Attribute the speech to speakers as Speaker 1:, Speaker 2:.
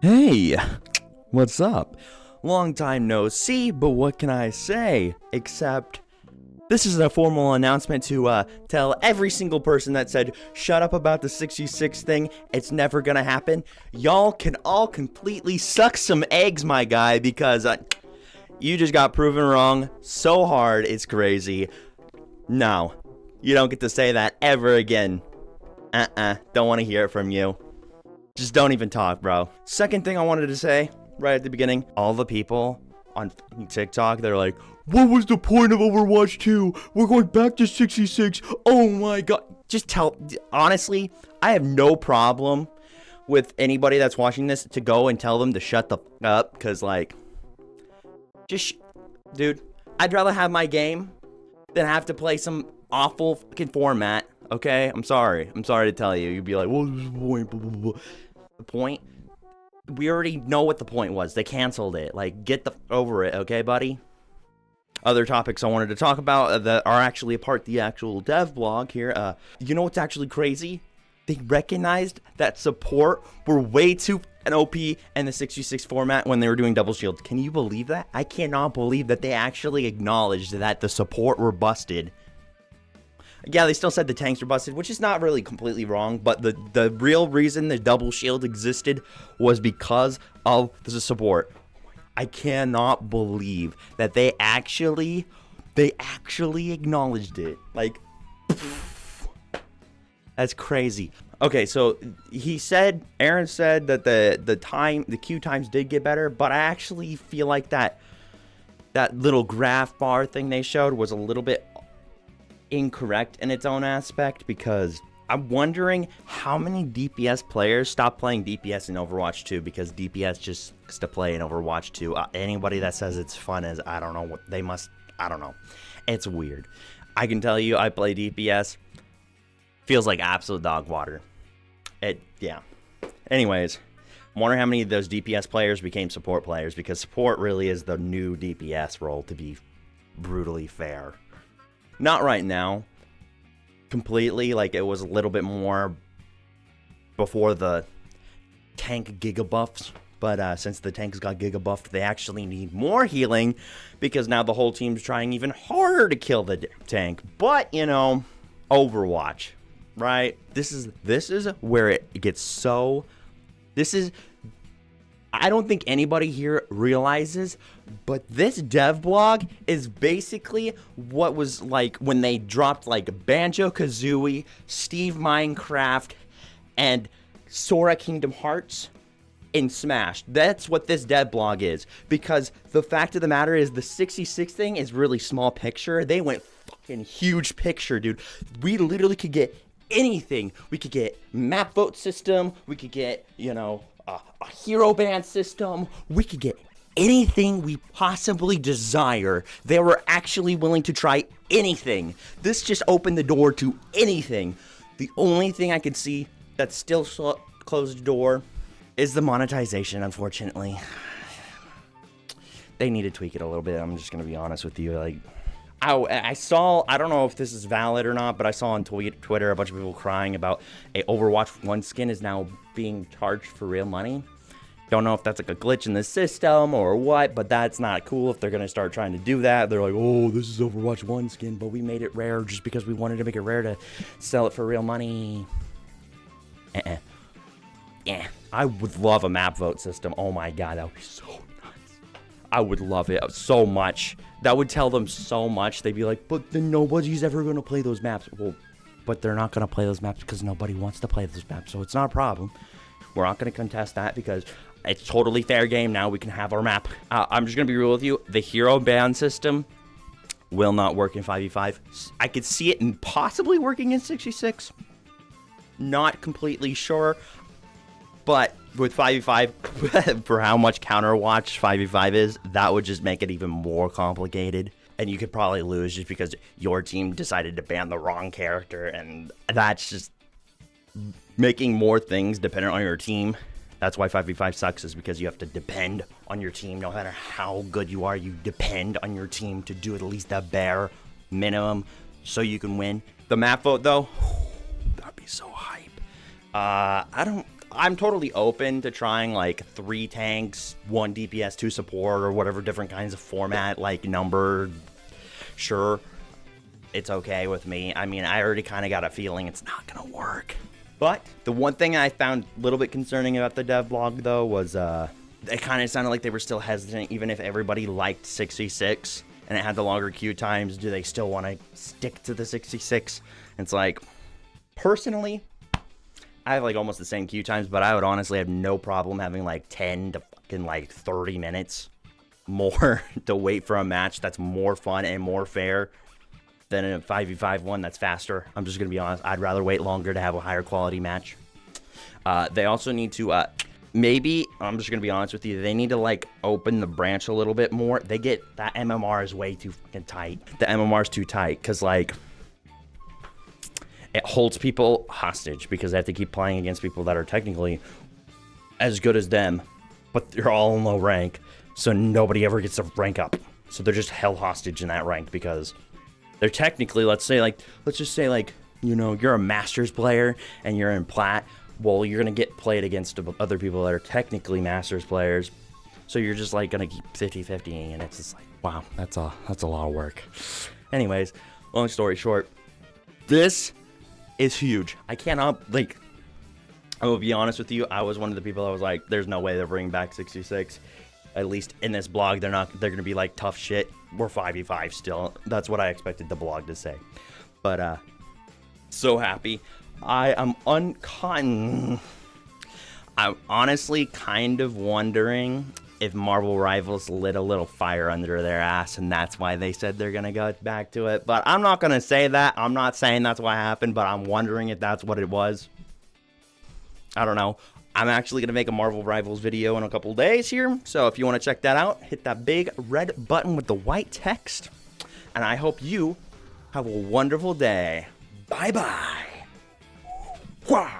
Speaker 1: Hey, what's up? Long time no see, but what can I say? Except, this is a formal announcement to tell every single person that said, shut up about the 66 thing, it's never gonna happen. Y'all can all completely suck some eggs, my guy, because you just got proven wrong so hard, it's crazy. No, you don't get to say that ever again. Don't want to hear it from you. Just don't even talk, bro. Second thing I wanted to say right at the beginning, all the people on TikTok, they're like, what was the point of Overwatch 2? We're going back to 66. Oh my god. Honestly, I have no problem with anybody that's watching this to go and tell them to shut the f up, because like, dude, I'd rather have my game than have to play some awful fucking format. Okay, I'm sorry to tell you. You'd be like, what was the point? Blah, blah, blah. The point? We already know what the point was. They canceled it. Like, get over it, okay, buddy? Other topics I wanted to talk about that are actually a part of the actual dev blog here. You know what's actually crazy? They recognized that support were way too OP in the 66 format when they were doing double shield. Can you believe that? I cannot believe that they actually acknowledged that the support were busted. Yeah, they still said the tanks were busted, which is not really completely wrong, but the real reason the double shield existed was because of the support. I cannot believe that they actually acknowledged it. Like, that's crazy. Okay, so Aaron said that the queue times did get better, but I actually feel like that little graph bar thing they showed was a little bit incorrect in its own aspect, because I'm wondering how many DPS players stopped playing DPS in Overwatch 2 because DPS just sucks to play in Overwatch 2. Anybody that says it's fun is, I don't know what they must, I don't know. It's weird. I can tell you, I play DPS. Feels like absolute dog water. Yeah. Anyways, I'm wondering how many of those DPS players became support players, because support really is the new DPS role, to be brutally fair. Not right now, completely, like it was a little bit more before the tank gigabuffs, but since the tanks got gigabuffed, they actually need more healing, because now the whole team's trying even harder to kill the tank. But, you know, Overwatch, right? This is where it gets so, I don't think anybody here realizes, but this dev blog is basically what was like when they dropped like Banjo-Kazooie, Steve Minecraft, and Sora Kingdom Hearts in Smash. That's what this dev blog is, because the fact of the matter is the 66 thing is really small picture. They went fucking huge picture, dude. We literally could get anything. We could get map vote system. We could get, you know, a hero band system. We could get anything we possibly desire. They were actually willing to try anything. This just opened the door to anything. The only thing I could see that still closed the door is the monetization, unfortunately. They need to tweak it a little bit. I'm just going to be honest with you. Like, I saw, I don't know if this is valid or not, but I saw on Twitter a bunch of people crying about a Overwatch 1 skin is now being charged for real money. Don't know if that's like a glitch in the system or what, but that's not cool if they're going to start trying to do that. They're like, oh, this is Overwatch 1 skin, but we made it rare just because we wanted to make it rare to sell it for real money. Yeah, I would love a map vote system. Oh my god, that would be so nuts. I would love it so much. That would tell them so much. They'd be like, but then nobody's ever going to play those maps. Well, but they're not going to play those maps because nobody wants to play those maps, so it's not a problem. We're not going to contest that because it's totally fair game. Now we can have our map. I'm just going to be real with you. The hero ban system will not work in 5v5. I could see it possibly working in 66. Not completely sure. But with 5v5, for how much Counterwatch 5v5 is, that would just make it even more complicated. And you could probably lose just because your team decided to ban the wrong character. And that's just making more things dependent on your team. That's why 5v5 sucks, is because you have to depend on your team. No matter how good you are, you depend on your team to do at least the bare minimum so you can win. The map vote, though, that'd be so hype. I'm totally open to trying like 3 tanks, 1 DPS, 2 support, or whatever different kinds of format, like number. Sure, it's okay with me. I mean, I already kind of got a feeling it's not gonna work. But the one thing I found a little bit concerning about the dev blog, though, was it kind of sounded like they were still hesitant, even if everybody liked 66 and it had the longer queue times. Do they still want to stick to the 66? It's like, personally, I have like almost the same queue times, but I would honestly have no problem having like 10 to fucking like 30 minutes more to wait for a match that's more fun and more fair than in a 5v5 one that's faster. I'm just gonna be honest, I'd rather wait longer to have a higher quality match. They also need to maybe, I'm just gonna be honest with you, they need to like open the branch a little bit more. They get that MMR is way too fucking tight. The MMR is too tight because like it holds people hostage because they have to keep playing against people that are technically as good as them, but they're all in low rank, so nobody ever gets to rank up. So they're just held hostage in that rank because they're technically, let's just say like, you know, you're a Masters player and you're in Plat. Well, you're going to get played against other people that are technically Masters players. So you're just like going to keep 50-50, and it's just like, wow, that's a lot of work. Anyways, long story short, this is huge. I cannot, like, I will be honest with you, I was one of the people that was like, there's no way they're bringing back 66. At least in this blog, they're going to be like, tough shit. We're 5v5 still. That's what I expected the blog to say. But, so happy. I'm honestly kind of wondering if Marvel Rivals lit a little fire under their ass, and that's why they said they're going to go back to it. But I'm not going to say that. I'm not saying that's what happened, but I'm wondering if that's what it was. I don't know. I'm actually going to make a Marvel Rivals video in a couple days here. So if you want to check that out, hit that big red button with the white text. And I hope you have a wonderful day. Bye-bye. Wah!